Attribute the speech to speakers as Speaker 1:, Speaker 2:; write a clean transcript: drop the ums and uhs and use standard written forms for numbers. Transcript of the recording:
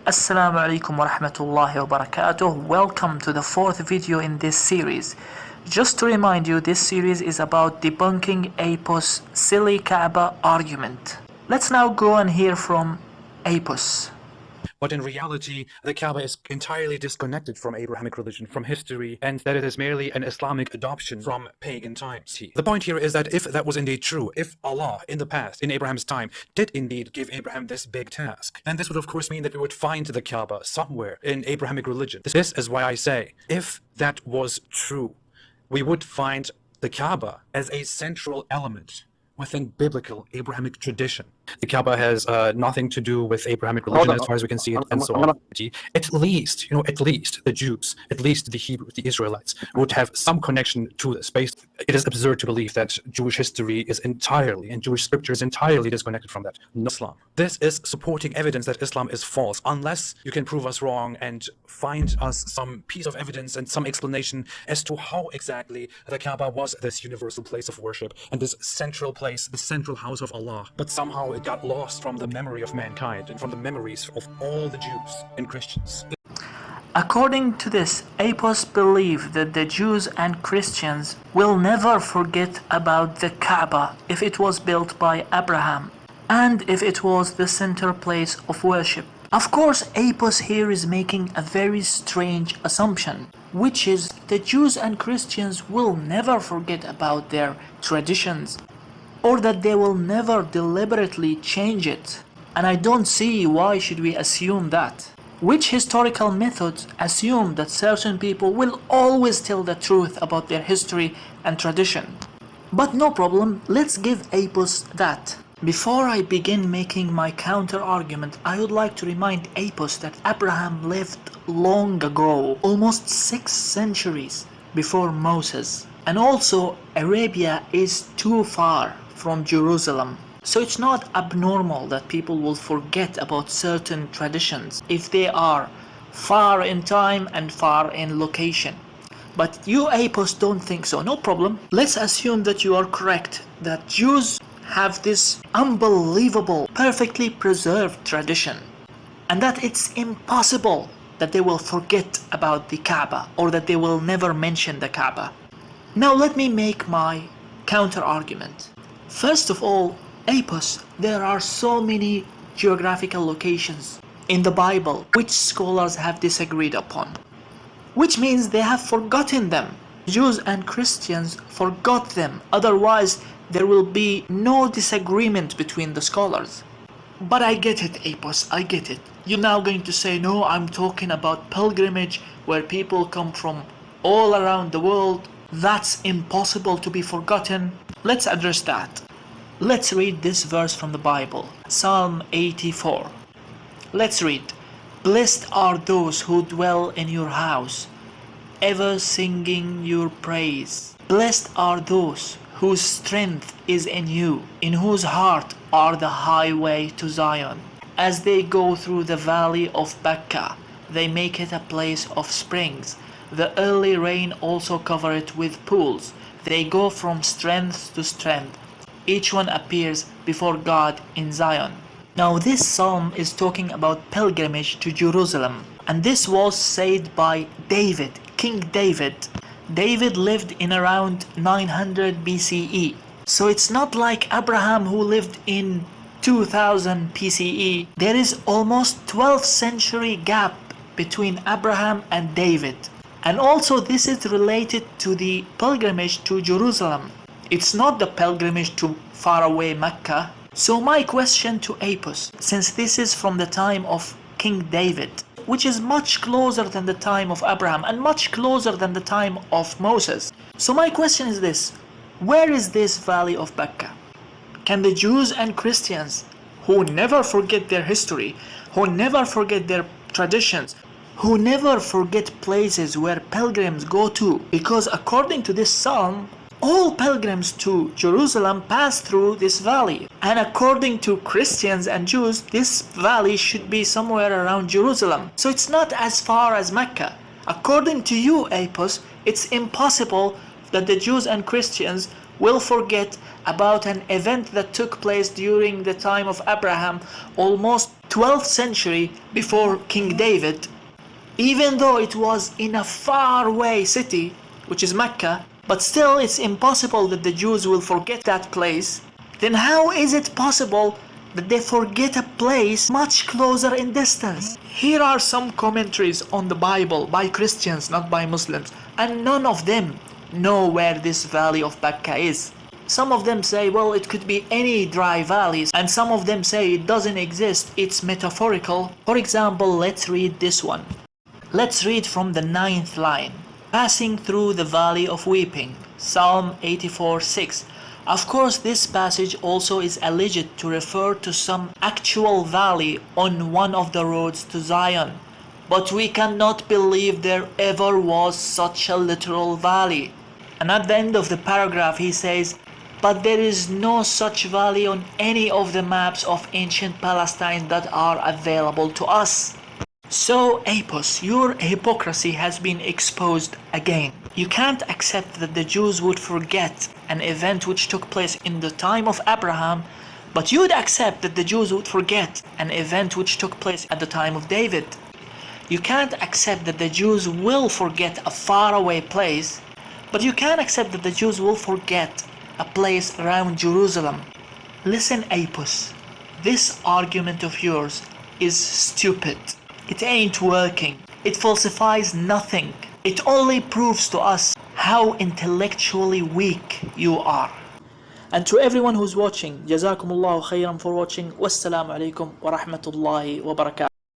Speaker 1: Assalamu alaikum wa rahmatullahi wa barakatuh. Welcome to the fourth video in this series. Just to remind you, this series is about debunking apus silly Kaaba argument. Let's now go and hear from apus.
Speaker 2: But in reality, the Kaaba is entirely disconnected from Abrahamic religion, from history, and that it is merely an Islamic adoption from pagan times. The point here is that if that was indeed true, if Allah in the past, in Abraham's time, did indeed give Abraham this big task, then this would of course mean that we would find the Kaaba somewhere in Abrahamic religion. This is why I say, if that was true, we would find the Kaaba as a central element within biblical Abrahamic tradition. The Kaaba has nothing to do with Abrahamic religion as far as we can see it, and so on. At least the Jews, at least the Hebrews, the Israelites, would have some connection to this. It is absurd to believe that Jewish history is entirely, and Jewish scripture is entirely disconnected from that. No Islam. This is supporting evidence that Islam is false, unless you can prove us wrong and find us some piece of evidence and some explanation as to how exactly the Kaaba was this universal place of worship and this central place, the central house of Allah. But somehow it got lost from the memory of mankind and from the memories of all the Jews and Christians.
Speaker 1: According to this, apus believe that the Jews and Christians will never forget about the Kaaba if it was built by Abraham and if it was the center place of worship. Of course, apus here is making a very strange assumption, which is the Jews and Christians will never forget about their traditions, or that they will never deliberately change it. And I don't see why should we assume that. Which historical methods assume that certain people will always tell the truth about their history and tradition? But no problem, let's give apus that. Before I begin making my counter argument, I would like to remind apus that Abraham lived long ago, almost 6 centuries before Moses. And also, Arabia is too far from Jerusalem. So it's not abnormal that people will forget about certain traditions if they are far in time and far in location. But you apus don't think so, no problem. Let's assume that you are correct, that Jews have this unbelievable, perfectly preserved tradition, and that it's impossible that they will forget about the Kaaba or that they will never mention the Kaaba. Now let me make my counter argument. First of all, apus, there are so many geographical locations in the Bible which scholars have disagreed upon, which means they have forgotten them. Jews and Christians forgot them, otherwise there will be no disagreement between the scholars. But I get it, apus, I get it. You're now going to say, no, I'm talking about pilgrimage where people come from all around the world. That's impossible to be forgotten. Let's address that. Let's read this verse from the Bible, Psalm 84. Let's read. Blessed are those who dwell in your house, ever singing your praise. Blessed are those whose strength is in you, in whose heart are the highway to Zion. As they go through the valley of Bakkah, they make it a place of springs. The early rain also cover it with pools. They go from strength to strength. Each one appears before God in Zion. Now this psalm is talking about pilgrimage to Jerusalem, and this was said by David, King David. David lived in around 900 BCE. So it's not like Abraham who lived in 2000 BCE. There is almost 12th century gap between Abraham and David. And also this is related to the pilgrimage to Jerusalem. It's not the pilgrimage to faraway Mecca. So my question to apus, since this is from the time of King David, which is much closer than the time of Abraham and much closer than the time of Moses. So my question is this, where is this valley of Bakkah? Can the Jews and Christians, who never forget their history, who never forget their traditions, who never forget places where pilgrims go to, because according to this psalm, all pilgrims to Jerusalem pass through this valley, and according to Christians and Jews, this valley should be somewhere around Jerusalem. So it's not as far as Mecca. According to you, apus, it's impossible that the Jews and Christians will forget about an event that took place during the time of Abraham almost 12th century before King David, even though it was in a faraway city, which is Mecca, but still it's impossible that the Jews will forget that place. Then how is it possible that they forget a place much closer in distance? Here are some commentaries on the Bible by Christians, not by Muslims, and none of them know where this valley of Mecca is. Some of them say, well, it could be any dry valleys, and some of them say it doesn't exist, it's metaphorical. For example, let's read this one. Let's read from the 9th line. Passing through the valley of weeping, Psalm 84:6. Of course, this passage also is alleged to refer to some actual valley on one of the roads to Zion. But we cannot believe there ever was such a literal valley. And at the end of the paragraph he says, but there is no such valley on any of the maps of ancient Palestine that are available to us. So, Apus, your hypocrisy has been exposed again. You can't accept that the Jews would forget an event which took place in the time of Abraham, but you'd accept that the Jews would forget an event which took place at the time of David. You can't accept that the Jews will forget a faraway place, but you can't accept that the Jews will forget a place around Jerusalem. Listen, Apus, this argument of yours is stupid. It ain't working. It falsifies nothing. It only proves to us how intellectually weak you are. And to everyone who's watching, Jazakumullahu khairan for watching. Wassalamu alaikum wa rahmatullahi wa barakatuh.